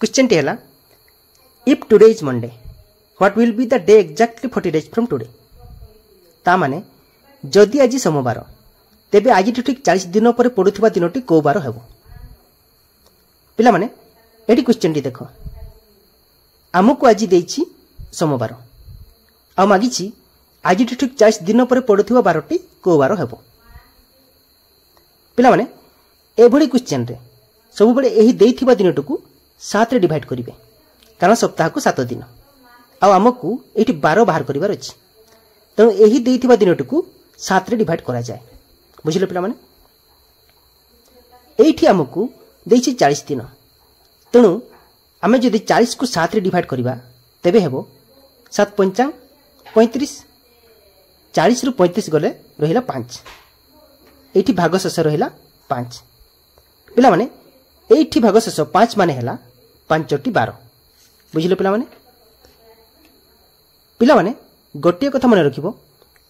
Question T है if today is Monday what will be the day exactly 40 days from today. ता माने जदि आज सोमवार तेबे आज ठीक 40 दिन पर पड़ुथिबा दिनटी को बार हेबो। पिला माने एटी क्वेश्चन टी देखो आमको आज देछि सोमवार आ मागिछि आज ठीक 40 दिन पर पड़ुथिबा बारटी को बार हेबो। पिला माने एभली क्वेश्चन रे सब बळे एही देइथिबा दिनटुकु 7 रे डिवाइड करिवे कारण सप्ताह को 7 दिन आ आमको एठी 12 बाहर करिवार अछि तेणु एही देइथिबा दिनटुकु 7 रे डिवाइड करा जाय। बुझिले पिला माने एठी आमको देछि 40 दिन तेणु आमे जदि 40 को 7 रे डिवाइड करिवा तेबे हेबो 7 पंचांग 35 40 रु 35 गले रहिला 5 एठी भाग शेष रहिला 5। पिला माने एठी भाग शेष 5 माने हैला 5 टी 12। बुझिले पिला माने गोटे कथा मन रखिबो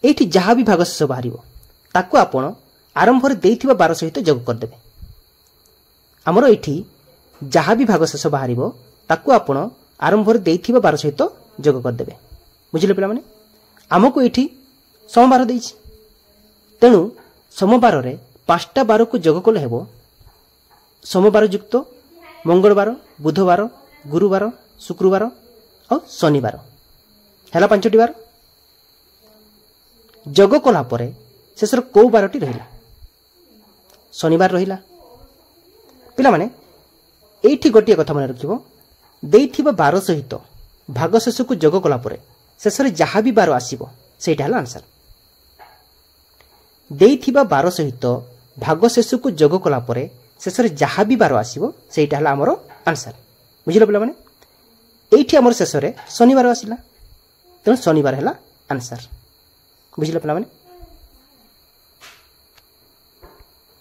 एठी जहा भी भाग शेष बाहरिबो ताको आपण आरंभ रे देइथिबा 12 सहित जोग कर देबे। हमरो एठी जहा भी भाग शेष बाहरिबो ताको आपण आरंभ रे देइथिबा 12 सहित जोग कर देबे। बुझिले पिला माने हमको एठी सोमवार देइछि तेणु सोमवार रे 5टा 12 को जोग कले हेबो सोमवार युक्त मंगलवार बुधवार गुरुवार शुक्रवार और शनिवार हैला 5टी बार जोग कला परे शेषर को बारटी रहिला शनिवार रहिला। पिला माने एठी गोटिए कथा मन रखिबो देइथिबा 12 सहित भाग शेष को जोग कला परे शेषर जहा भी बार आसीबो सेटा हला आंसर। देइथिबा 12 सहित भाग शेष को जोग कला परे शेषर जहा भी बार आसीबो सेटा हला हमरो आंसर। बुझिलो पिला माने एठी हमर शेषरे शनिवार आसिला तेणु शनिवार हला आंसर। बुझिलो पिला माने।